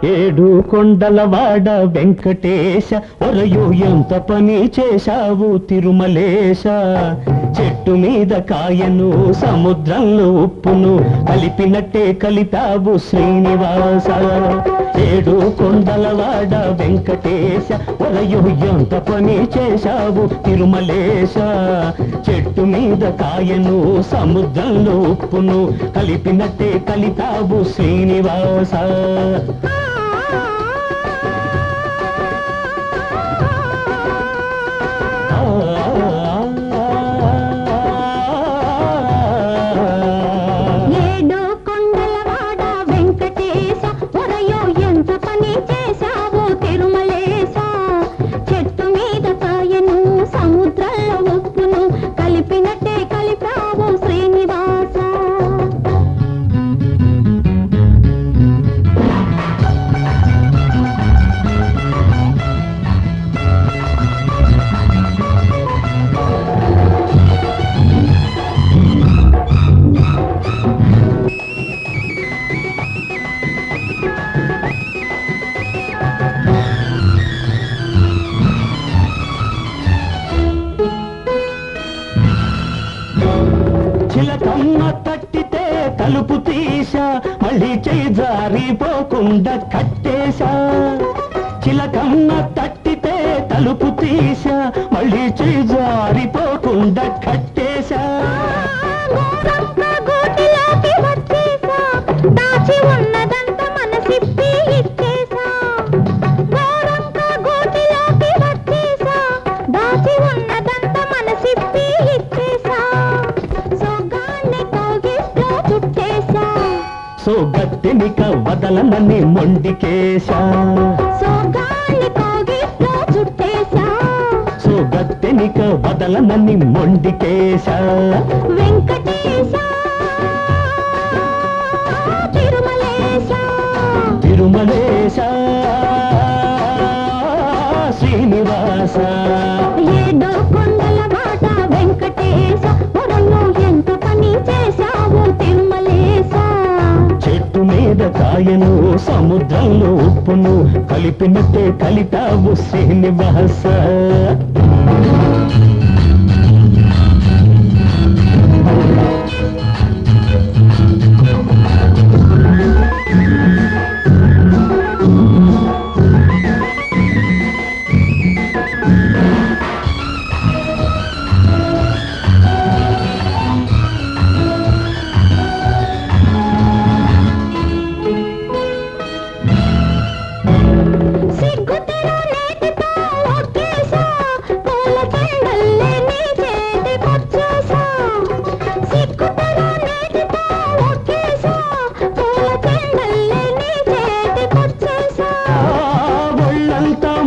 ఏడు కొండలవాడ వెంకటేశ ఒరయో ఎంత పని చేశావు తిరుమలేశ. చెట్టు మీద కాయను సముద్రంలో ఉప్పును కలిపినట్టే కలిపావు శ్రీనివాస. ఏడు కొండలవాడ వెంకటేశ ఒరయో ఎంత పని చేశావు తిరుమలేశ. చెట్టు మీద కాయను సముద్రంలో ఉప్పును కలిపినట్టే కలిపావు శ్రీనివాస. చిలకమ్మ తట్టితే తలుపు తీసా మళ్ళీ చేయి జారిపోకుండా కట్టేశా. చిలకమ్మ తట్టితే తలుపు తీసా మళ్ళీ చేయి జారిపోకుండా కట్టేశా. దాచి ఉన్నదంతా మనసిప్పి ఇచ్చేసా. గోటిలోకి వచ్చేసా దాచి ఉన్నదంతా మనసిప్పి ఇచ్చేసా. సో గట్టెనిక వదలనని మొండికేశా. సో గట్టెనిక వదలనని మొండికేశా. వెంకటేశ తిరుమలేశ తిరుమలేశ శ్రీనివాస. ఏడో కొండల బాట వెంకటేశ ఒరలో ఎంత పని చేశావు తిరుమలేశ. చెట్టు మీద కాయను సముద్రంలో ఉప్పును కలిపినట్టే కలిపావు శ్రీనివాస.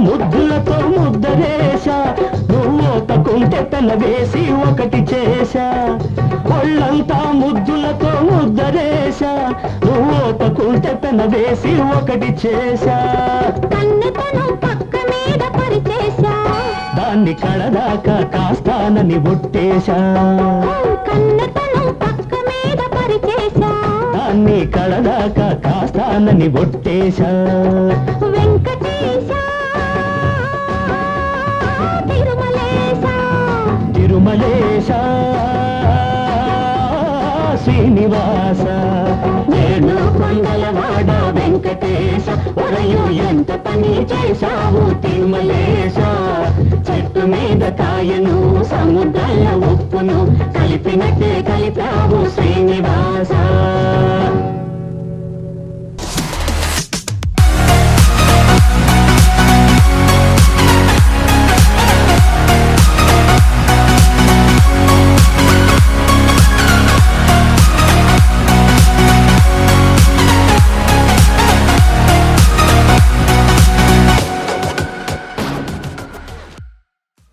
ముద్దులతో ముద్దరేశా నువ్వు తకుంటే పెన వేసి ఒకటి చేశా. ఒళ్ళంతా ముద్దులతో ముద్దరేశా నువ్వు తకుంటే పెన వేసి ఒకటి చేశా. కన్నెతను పక్క మీద పరిచేశా దాన్ని కడదాకా కాస్తానని ఒట్టేశా. కన్నెతను పక్క మీద పరిచేశా దాన్ని కడదాకా కాస్తానని ఒట్టేశా. వెంకటేశ తిరుమలేశ శ్రీనివాస. ఏడు కొండలవాడ వెంకటేశ ఒరయో ఎంత పని చేశావు తిరుమలేశ. చెట్టు మీద కాయను సముద్రాల ఉప్పును కలిపినట్టే కలిపావు.